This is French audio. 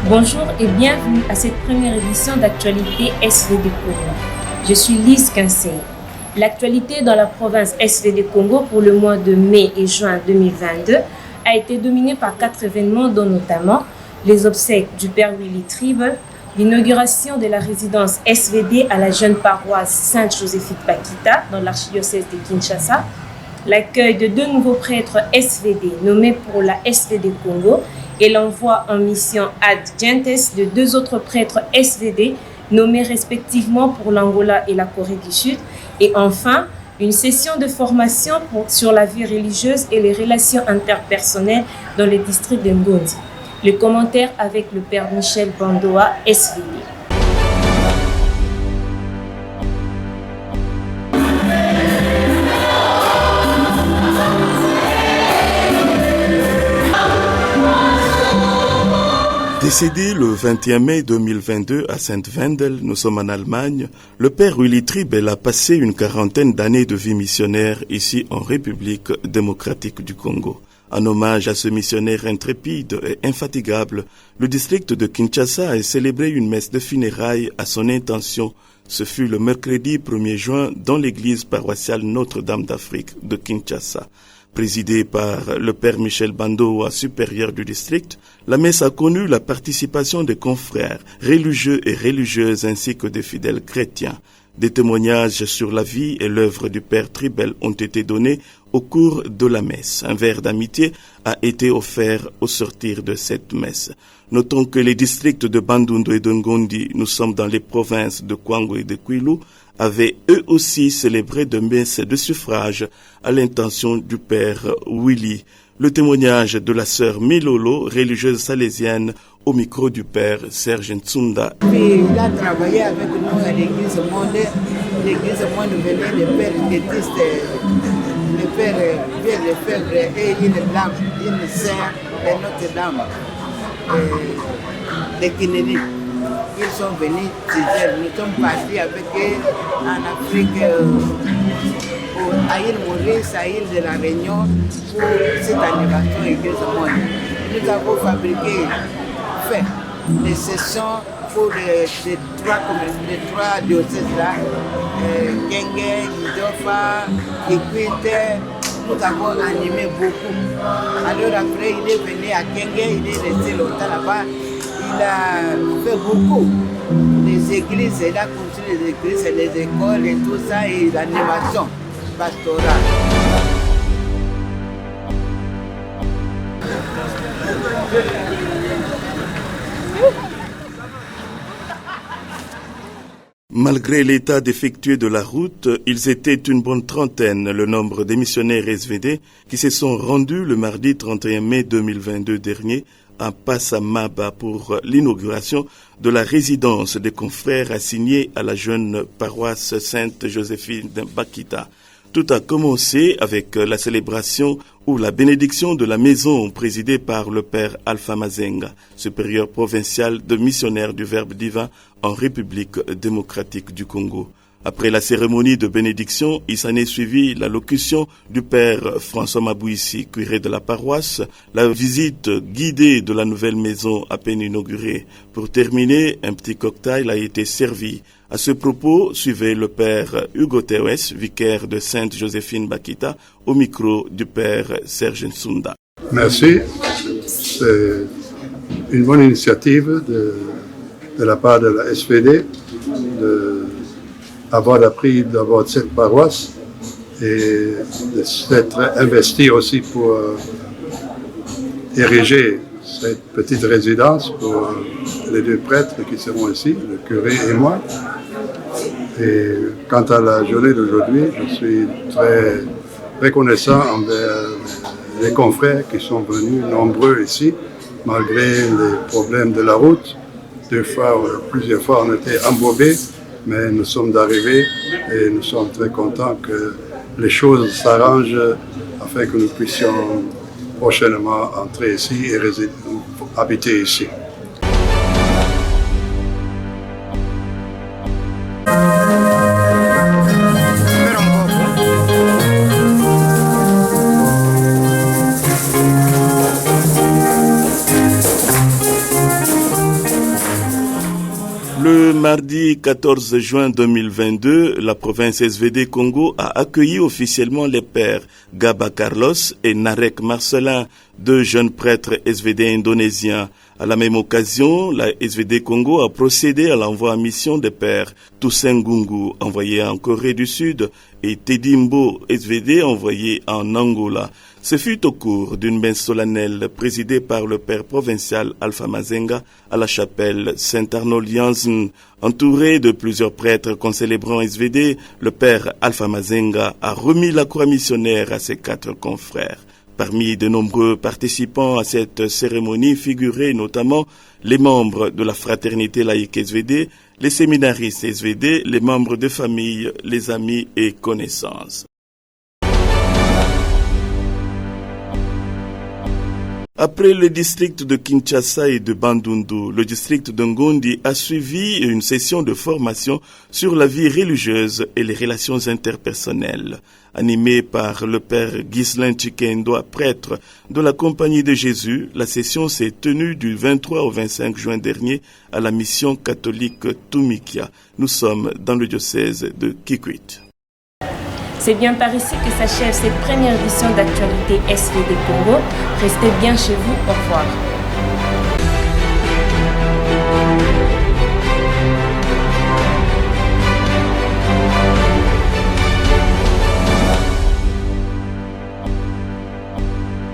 Bonjour et bienvenue à cette première édition d'actualité SVD Congo. Je suis Lise Kinsey. L'actualité dans la province SVD Congo pour le mois de mai et juin 2022 a été dominée par 4 événements dont notamment les obsèques du père Willy Tribble, l'inauguration de la résidence SVD à la jeune paroisse Sainte-Joséphine Bakita dans l'archidiocèse de Kinshasa, l'accueil de 2 nouveaux prêtres SVD nommés pour la SVD Congo et l'envoi en mission ad gentes de 2 autres prêtres SVD nommés respectivement pour l'Angola et la Corée du Sud, et enfin une session de formation sur la vie religieuse et les relations interpersonnelles dans le district de Ngondi. Le commentaire avec le père Michel Bandoa, SVD. Décédé le 21 mai 2022 à Saint-Wendel, nous sommes en Allemagne, le père Willy Tribble a passé une 40aine d'années de vie missionnaire ici en République démocratique du Congo. En hommage à ce missionnaire intrépide et infatigable, le district de Kinshasa a célébré une messe de funérailles à son intention. Ce fut le mercredi 1er juin dans l'église paroissiale Notre-Dame d'Afrique de Kinshasa. Présidée par le père Michel Bandoa, supérieur du district, la messe a connu la participation des confrères religieux et religieuses ainsi que des fidèles chrétiens. Des témoignages sur la vie et l'œuvre du père Tribble ont été donnés au cours de la messe. Un verre d'amitié a été offert au sortir de cette messe. Notons que les districts de Bandundu et de Ngondi, nous sommes dans les provinces de Kwango et de Kwilu, avaient eux aussi célébré de messes de suffrage à l'intention du père Willy. Le témoignage de la sœur Milolo, religieuse salésienne, au micro du père Serge Ntsunda. Il a travaillé avec nous à l'église monde. L'église monde venait le père Détiste, le père Pierre Lefebvre et une sœur de Notre-Dame de Kennedy. Ils sont venus, nous sommes partis avec eux en Afrique, à l'île Maurice, à l'île de la Réunion, pour cette animation Église monde. Nous avons fabriqué, fait des sessions pour les 3 diocèses-là, Kenge, Idofa, Kikwite. Nous avons animé beaucoup. Alors après, il est venu à Kenge, il est resté longtemps là-bas. Il a fait beaucoup des églises, il a construit les églises, les écoles et tout ça, et l'animation pastorale. Malgré l'état défectueux de la route, ils étaient une bonne trentaine, le nombre des missionnaires SVD qui se sont rendus le mardi 31 mai 2022 dernier à Passamaba pour l'inauguration de la résidence des confrères assignés à la jeune paroisse Sainte-Joséphine Bakita. Tout a commencé avec la célébration ou la bénédiction de la maison présidée par le père Alpha Mazenga, supérieur provincial de missionnaires du Verbe divin en République démocratique du Congo. Après la cérémonie de bénédiction, il s'en est suivi l'allocution du père François Mabouissi, curé de la paroisse, la visite guidée de la nouvelle maison à peine inaugurée. Pour terminer, un petit cocktail a été servi. À ce propos, suivait le père Hugo Tewes, vicaire de Sainte-Joséphine Bakita, au micro du père Serge Ntsunda. Merci. C'est une bonne initiative de la part de la SVD d'avoir appris d'avoir cette paroisse et de s'être investi aussi pour ériger cette petite résidence pour les 2 prêtres qui seront ici, le curé et moi. Et quant à la journée d'aujourd'hui, je suis très reconnaissant envers les confrères qui sont venus nombreux ici, malgré les problèmes de la route. Plusieurs fois, on était embourbés, mais nous sommes arrivés et nous sommes très contents que les choses s'arrangent afin que nous puissions prochainement entrer ici et habiter ici. mardi 14 juin 2022, la province SVD Congo a accueilli officiellement les pères Gaba Carlos et Narek Marcelin, deux jeunes prêtres SVD indonésiens. À la même occasion, la SVD Congo a procédé à l'envoi en mission des pères Toussaint Gungu, envoyé en Corée du Sud, et Tedimbo SVD, envoyé en Angola. Ce fut au cours d'une messe solennelle présidée par le père provincial Alpha Mazenga à la chapelle Saint-Arnaud-Lianzen. Entouré de plusieurs prêtres concélébrant SVD, le père Alpha Mazenga a remis la croix missionnaire à ses 4 confrères. Parmi de nombreux participants à cette cérémonie figuraient notamment les membres de la fraternité laïque SVD, les séminaristes SVD, les membres de famille, les amis et connaissances. Après le district de Kinshasa et de Bandundu, le district de Ngondi a suivi une session de formation sur la vie religieuse et les relations interpersonnelles. Animée par le père Ghislain Chikendoa, prêtre de la Compagnie de Jésus, la session s'est tenue du 23 au 25 juin dernier à la mission catholique Tumikia. Nous sommes dans le diocèse de Kikwit. C'est bien par ici que s'achève cette première édition d'Actualité SVD Congo. Restez bien chez vous. Au revoir.